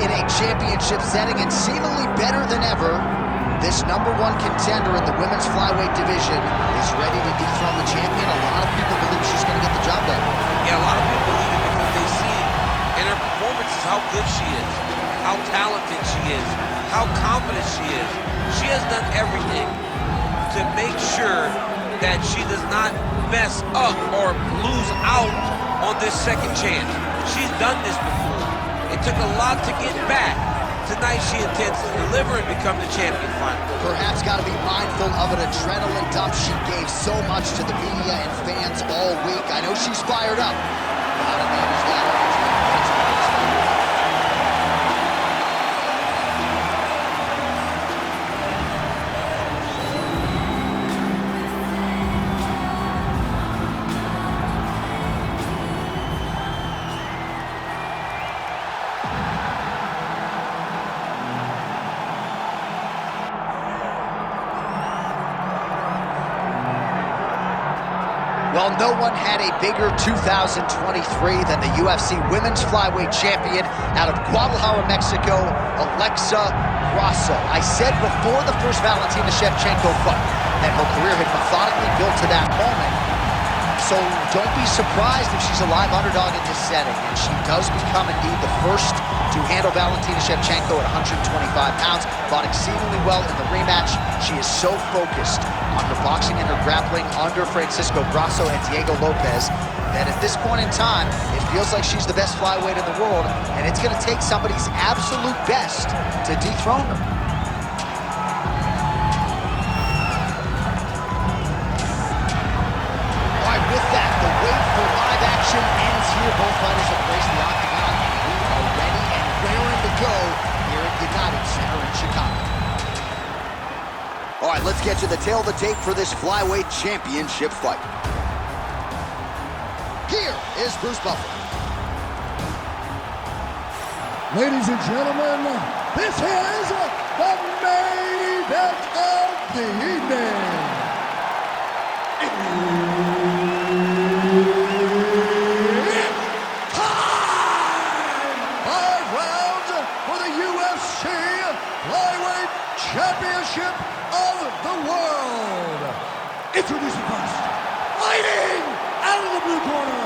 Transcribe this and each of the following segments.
in a championship setting and seemingly better than ever. This #1 contender in the women's flyweight division is ready to dethrone the champion. A lot of people believe she's going to get the job done. Yeah, a lot of people believe it because they see in her performances how good she is, how talented she is, how confident she is. She has done everything to make sure that she does not mess up or lose out on this second chance. She's done this before. It took a lot to get back. Tonight she intends to deliver and become the champion finally. Perhaps got to be mindful of an adrenaline dump. She gave so much to the media and fans all week. I know she's fired up. Gotta manage that. Well, no one had a bigger 2023 than the UFC Women's Flyweight Champion out of Guadalajara, Mexico, Alexa Grasso. I said before the first Valentina Shevchenko fight that her career had methodically built to that moment. So don't be surprised if she's a live underdog in this setting. And she does become indeed the first to handle Valentina Shevchenko at 125 pounds. Fought exceedingly well in the rematch. She is so focused on her boxing and her grappling under Francisco Grasso and Diego Lopez that at this point in time, it feels like she's the best flyweight in the world, and it's going to take somebody's absolute best to dethrone her. All right, with that, the wait for live action ends here. Both fighters have graced the octagon, and we are ready and raring to go here at United Center in Chicago. All right, let's get to the tail of the tape for this flyweight championship fight. Here is Bruce Buffer. Ladies and gentlemen, this is the main event of the evening. It's time! 5 rounds for the UFC Flyweight Championship of the world. Introducing first, fighting out of the blue corner,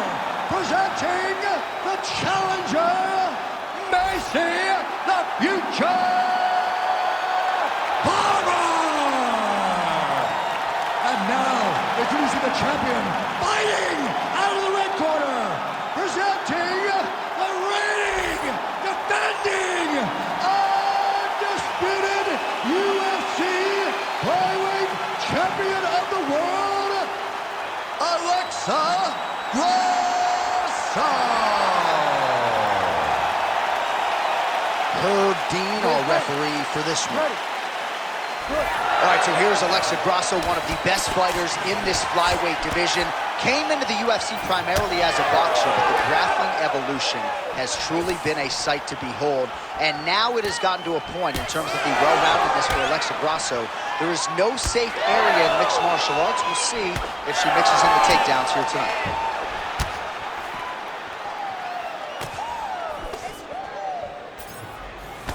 presenting the challenger, Macy the Future Barber. And now, introducing the champion, fighting out of the red corner, presenting the reigning, defending, undisputed UFC Flyweight Champion of the world, Alexa Grasso. Herb Dean, our referee for this one. All right, so here's Alexa Grasso, one of the best fighters in this flyweight division. Came into the UFC primarily as a boxer, but the grappling evolution has truly been a sight to behold. And now it has gotten to a point in terms of the well-roundedness for Alexa Grasso. There is no safe area in mixed martial arts. We'll see if she mixes in the takedowns here tonight.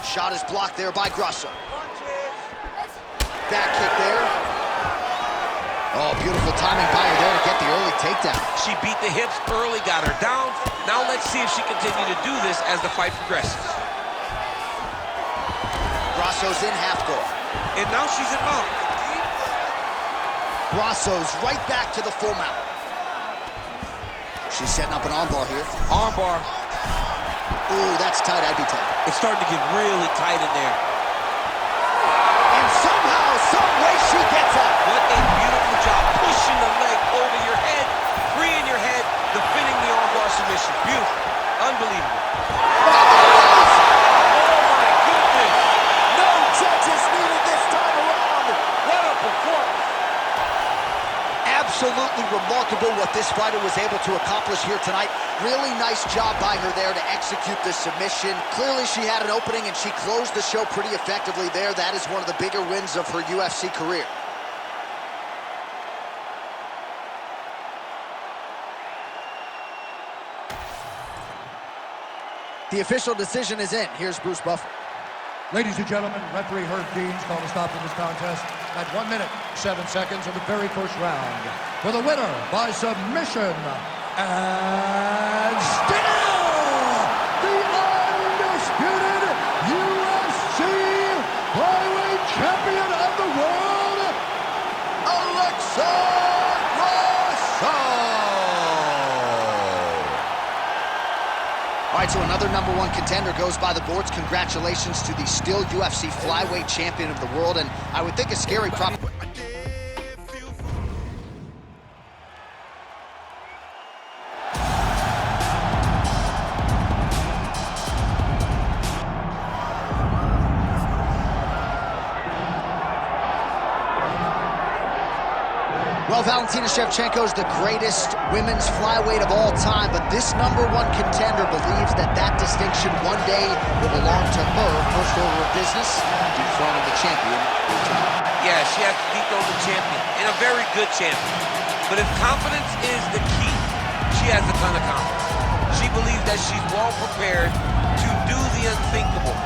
Shot is blocked there by Grasso. Back kick there. Oh, beautiful timing by her there to get the early takedown. She beat the hips early, got her down. Now let's see if she continues to do this as the fight progresses. Grasso's in half guard. And now she's in mount. Grasso's right back to the full mount. She's setting up an armbar here. Armbar. Ooh, that's tight. I'd be tight. It's starting to get really tight in there. And somehow, some way, she gets up. What a beautiful job pushing the leg over your head, freeing your head, defending the armbar submission. Beautiful. Unbelievable. Oh, my goodness. No judges needed this time around. What a performance. Absolutely remarkable what this fighter was able to accomplish here tonight. Really nice job by her there to execute the submission. Clearly she had an opening and she closed the show pretty effectively there. That is one of the bigger wins of her UFC career. The official decision is in. Here's Bruce Buffer. Ladies and gentlemen, referee Herb Dean's called a stop to this contest at 1 minute, 7 seconds of the very first round. For the winner by submission, and still the undisputed UFC flyweight champion of the world, Alexa Grasso! All right, so another #1 contender goes by the boards. Congratulations to the still UFC flyweight champion of the world, and I would think a scary prop. Well, Valentina Shevchenko is the greatest women's flyweight of all time, but this #1 contender believes that that distinction one day will belong to her. First order of business, dethroning the champion. Yeah, she has to dethrone the champion, and a very good champion. But if confidence is the key, she has a ton of confidence. She believes that she's well prepared to do the unthinkable.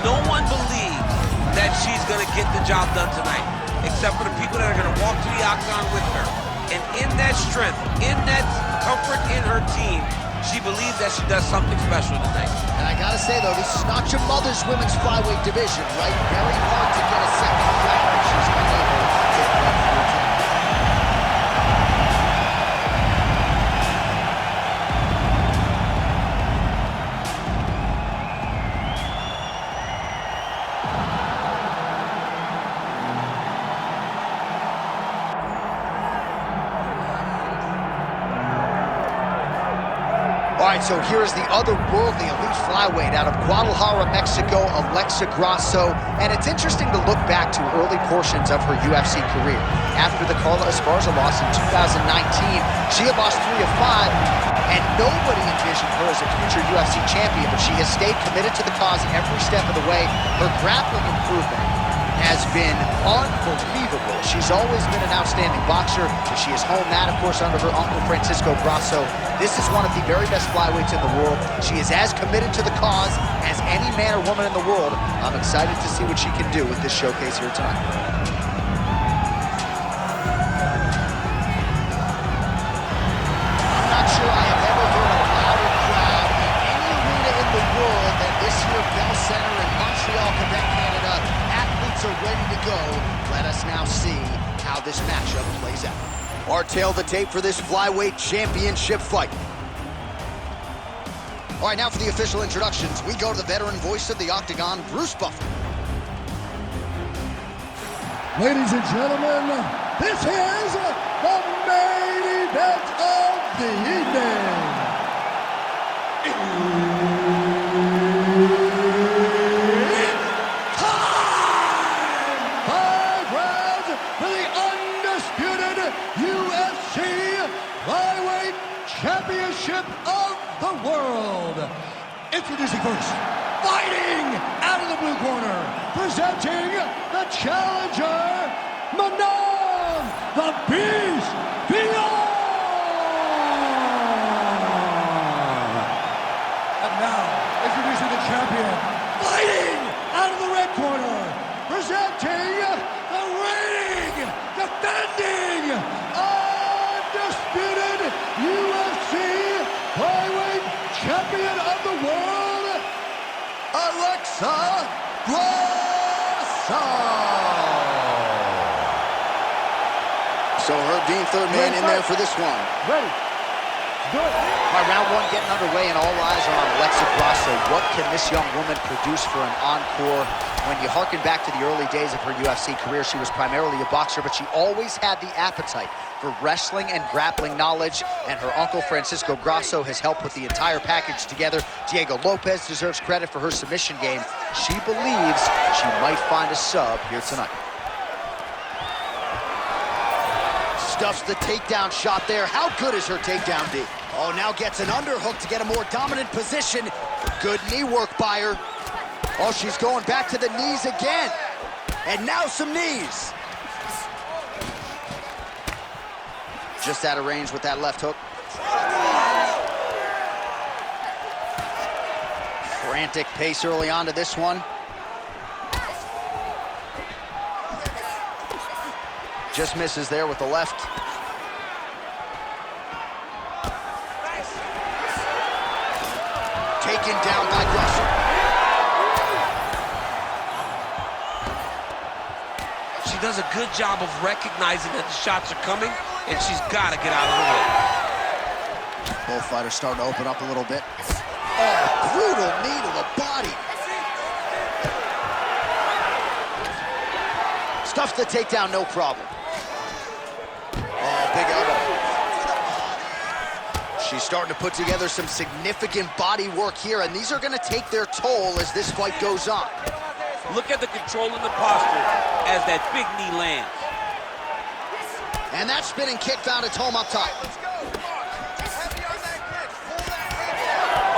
No one believes that she's going to get the job done tonight, except for the people that are going to walk to the octagon with her. And in that strength, in that comfort in her team, she believes that she does something special tonight. And I gotta say, though, this is not your mother's women's flyweight division, right? Very hard to get a second fight, but she's been able to take one for her team. All right, so here's the otherworldly elite flyweight out of Guadalajara, Mexico, Alexa Grasso. And it's interesting to look back to early portions of her UFC career. After the Carla Esparza loss in 2019, she had lost 3 of 5, and nobody envisioned her as a future UFC champion, but she has stayed committed to the cause every step of the way. Her grappling improvement has been unbelievable. She's always been an outstanding boxer, and she has honed that, of course, under her uncle Francisco Grasso. This is one of the very best flyweights in the world. She is as committed to the cause as any man or woman in the world. I'm excited to see what she can do with this showcase here tonight. I'm not sure I have ever heard a louder crowd in any arena in the world than this here Bell Center in Montreal, Quebec, Canada. Athletes are ready to go. Let us now see how this matchup plays out. Our tail the tape for this flyweight championship fight. All right, now for the official introductions, we go to the veteran voice of the Octagon, Bruce Buffer. Ladies and gentlemen, this is the main event of the evening. It's time! 5 rounds for the undisputed UFC Flyweight Championship of the world. Introducing first, fighting out of the blue corner, presenting the challenger, Manon the Beast Vion. And now, introducing the champion, fighting out of the red corner, presenting the reigning, defending, undisputed UFC Flyweight Champion of the world, Alexa Grasso. So Herb Dean, third man in there for this one. Ready. Good. All right, round 1 getting underway, and all eyes are on Alexa Grasso. What can this young woman produce for an encore? When you harken back to the early days of her UFC career, she was primarily a boxer, but she always had the appetite for wrestling and grappling knowledge, and her uncle Francisco Grasso has helped put the entire package together. Diego Lopez deserves credit for her submission game. She believes she might find a sub here tonight. Stuffs the takedown shot there. How good is her takedown, D? Oh, now gets an underhook to get a more dominant position. Good knee work by her. Oh, she's going back to the knees again. And now some knees. Just out of range with that left hook. Frantic pace early on to this one. Just misses there with the left. Taken down by Grasso. She does a good job of recognizing that the shots are coming, and she's got to get out of the way. Both fighters starting to open up a little bit. Oh, brutal knee to the body. Stuffs the takedown, no problem. Oh, big elbow. She's starting to put together some significant body work here, and these are going to take their toll as this fight goes on. Look at the control in the posture as that big knee lands. And that spinning kick found its home up top.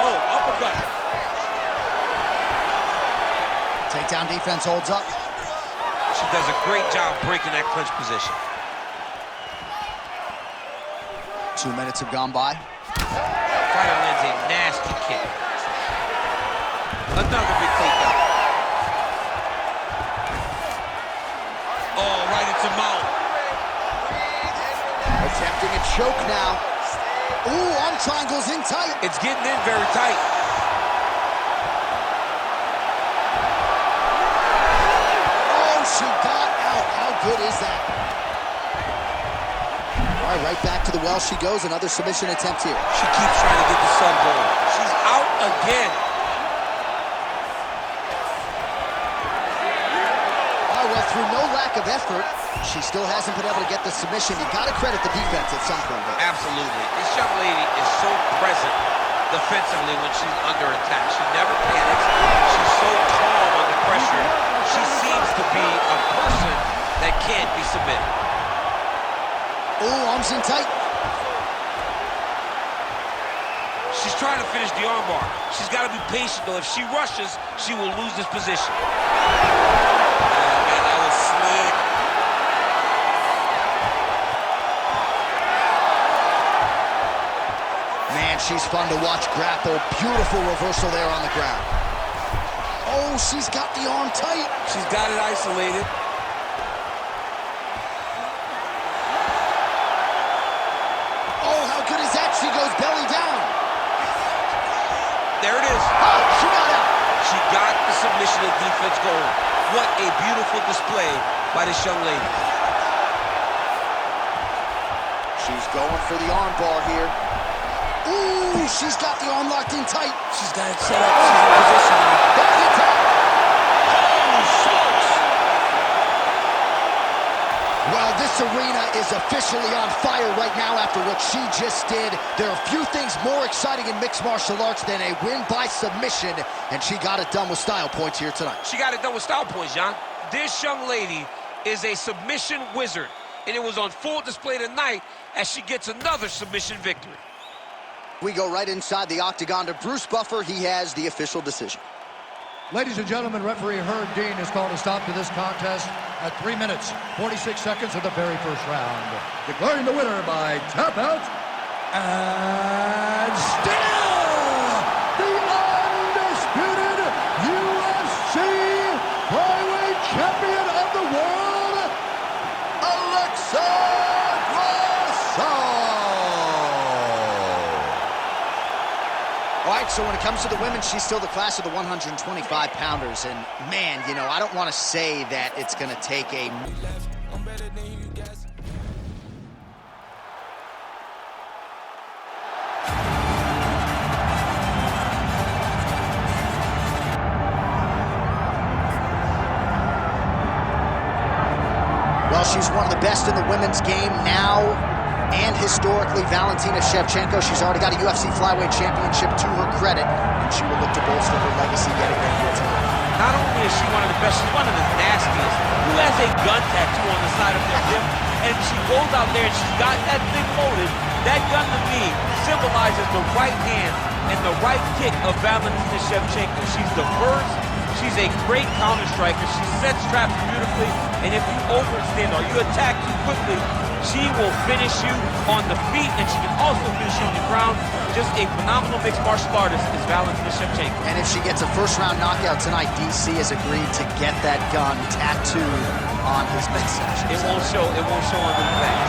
Oh, uppercut. Takedown defense holds up. She does a great job breaking that clinch position. 2 minutes have gone by. Fighter lands a nasty kick. Another big takedown. Oh, right into mouth. Attempting a choke now. Ooh, arm triangle's in tight. It's getting in very tight. Oh, she got out. How good is that? All right, right back to the well she goes. Another submission attempt here. She keeps trying to get the sun going. She's out again. Oh, well, through no lack of effort, she still hasn't been able to get the submission. You got to credit the defense at some point. Absolutely. This young lady is so present defensively when she's under attack. She never panics. She's so calm under pressure. She seems to be a person that can't be submitted. Oh, arms in tight. She's trying to finish the armbar. She's got to be patient, though. If she rushes, she will lose this position. Man, that was slick. Man, she's fun to watch grapple. Beautiful reversal there on the ground. Oh, she's got the arm tight. She's got it isolated. Oh, how good is that? She goes belly down. There it is. Oh, she got out. She got the submission and defense going. What a beautiful display by this young lady. She's going for the arm bar here. Ooh, she's got the arm locked in tight. She's got it set up. She's in position now. Back attack. Oh, shucks. Well, this arena is officially on fire right now after what she just did. There are few things more exciting in mixed martial arts than a win by submission, and she got it done with style points here tonight. She got it done with style points, John. This young lady is a submission wizard, and it was on full display tonight as she gets another submission victory. We go right inside the octagon to Bruce Buffer. He has the official decision. Ladies and gentlemen, referee Herb Dean has called a stop to this contest at 3 minutes, 46 seconds of the very first round. Declaring the winner by tap out, and still the undisputed UFC flyweight champion of the world, Alexa Grasso. All right, so when it comes to the women, she's still the class of the 125-pounders. And, man, you know, I don't want to say that it's going to take a... Well, she's one of the best in the women's game now. And historically, Valentina Shevchenko, she's already got a UFC flyweight championship to her credit, and she will look to bolster her legacy getting ready here tonight. Not only is she one of the best, she's one of the nastiest. Who has a gun tattoo on the side of their hip, and she goes out there and she's got that thing loaded. That gun to me symbolizes the right hand and the right kick of Valentina Shevchenko. She's diverse, She's a great counter striker. She sets traps beautifully, and if you overextend or you attack too quickly, she will finish you on the feet, and she can also finish you on the ground. Just a phenomenal mixed martial artist is Valentina Shevchenko. And if she gets a first-round knockout tonight, DC has agreed to get that gun tattooed on his midsection. It won't show on the back.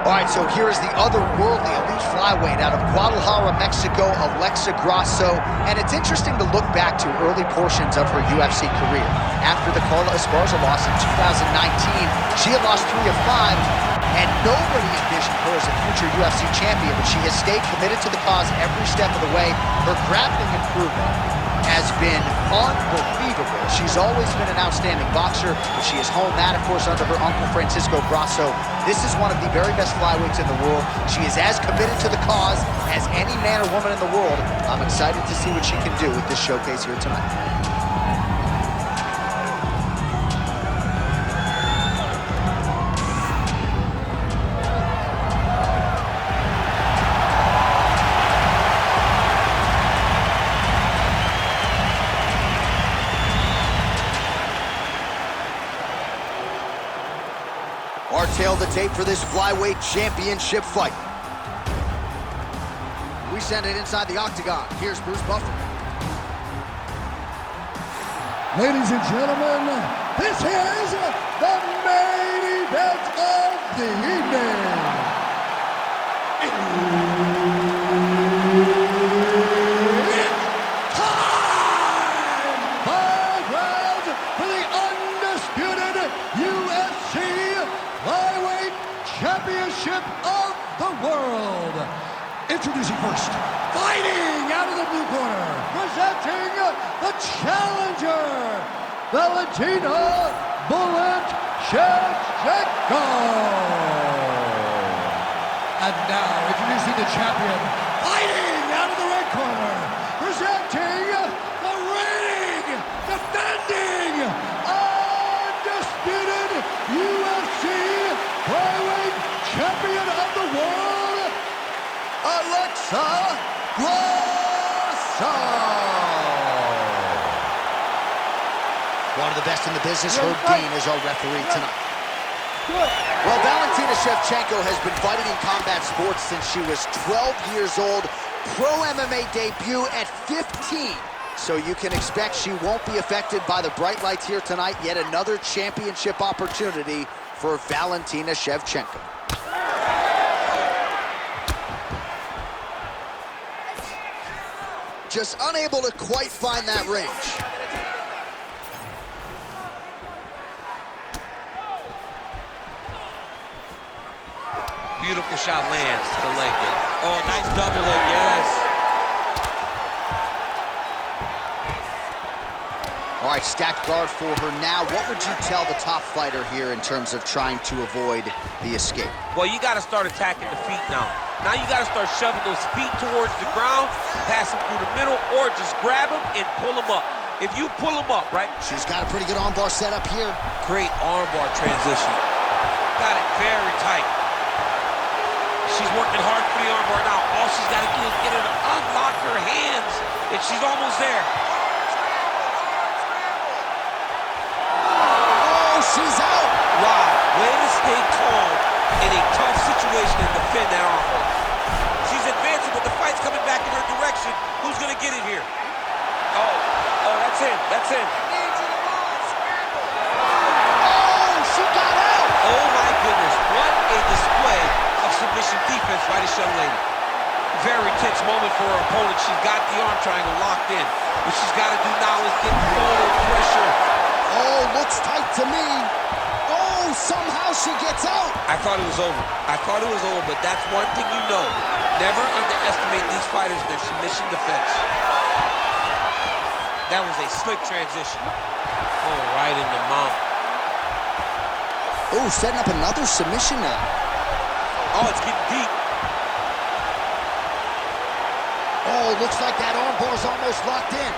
All right, so here is the otherworldly elite flyweight out of Guadalajara, Mexico, Alexa Grasso. And it's interesting to look back to early portions of her UFC career. After the Carla Esparza loss in 2019, she had lost 3 of 5, and nobody envisioned her as a future UFC champion, but she has stayed committed to the cause every step of the way. Her grappling improvement has been unbelievable. She's always been an outstanding boxer, but she has honed that, of course, under her uncle, Francisco Grasso. This is one of the very best flyweights in the world. She is as committed to the cause as any man or woman in the world. I'm excited to see what she can do with this showcase here tonight. Our tail of the tape for this flyweight championship fight. We send it inside the octagon. Here's Bruce Buffer. Ladies and gentlemen, this is the main event of the evening. It's time! 5 rounds for the undisputed UFC Flyweight Championship of the world. Introducing first, fighting out of the blue corner, presenting the challenger, Valentina Shevchenko. And now, introducing the champion, fighting out of the red corner, presenting the reigning, defending, undisputed UFC Flyweight Champion of the world, Alexa Grasso. One of the best in the business, Herb Dean, is our referee tonight. Well, Valentina Shevchenko has been fighting in combat sports since she was 12 years old. Pro MMA debut at 15. So you can expect she won't be affected by the bright lights here tonight. Yet another championship opportunity for Valentina Shevchenko. Just unable to quite find that range. Beautiful shot lands to the leg. Oh, nice double leg, yes. All right, stacked guard for her now. What would you tell the top fighter here in terms of trying to avoid the escape? Well, you got to start attacking the feet now. Now you got to start shoving those feet towards the ground, pass them through the middle, or just grab them and pull them up. If you pull them up, right? She's got a pretty good armbar set up here. Great armbar transition. Got it very tight. She's working hard for the armbar now. All she's got to do is get her to unlock her hands, and she's almost there. Oh, she's out. Wow, way to stay calm in a tough situation and defend that armbar. She's advancing, but the fight's coming back in her direction. Who's going to get it here? Oh, that's in, that's in. Oh, she got out. Oh my goodness, what a display of submission defense by this young lady. Very tense moment for her opponent. She's got the arm triangle locked in. What she's got to do now is get forward pressure. Oh, looks tight to me. Oh, somehow she gets out. I thought it was over. I thought it was over, but that's one thing you know. Never underestimate these fighters, their submission defense. That was a slick transition. Oh, right in the mouth. Oh, setting up another submission now. Oh, it's getting deep. Oh, looks like that armbar's almost locked in.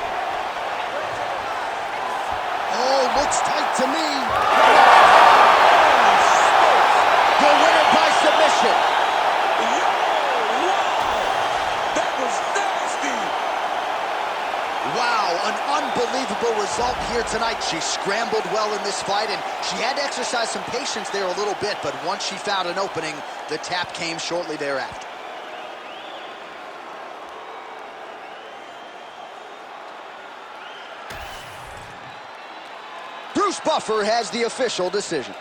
Oh, looks tight to me. The winner by submission. That was nasty. Wow, an unbelievable result here tonight. She scrambled well in this fight, and she had to exercise some patience there a little bit, but once she found an opening, the tap came shortly thereafter. Bruce Buffer has the official decision.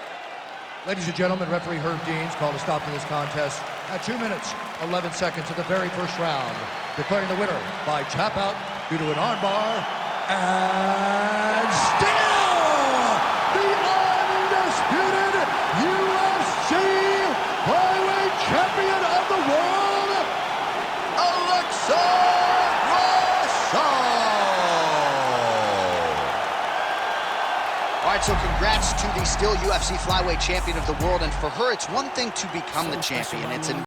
Ladies and gentlemen, referee Herb Deans called a stop to this contest at 2 minutes, 11 seconds of the very first round, declaring the winner by tap out due to an armbar, and still the undisputed UFC flyweight champion of the world, Alexa Grasso. All right, so congrats to the still UFC flyweight champion of the world, and for her, it's one thing to become the champion. It's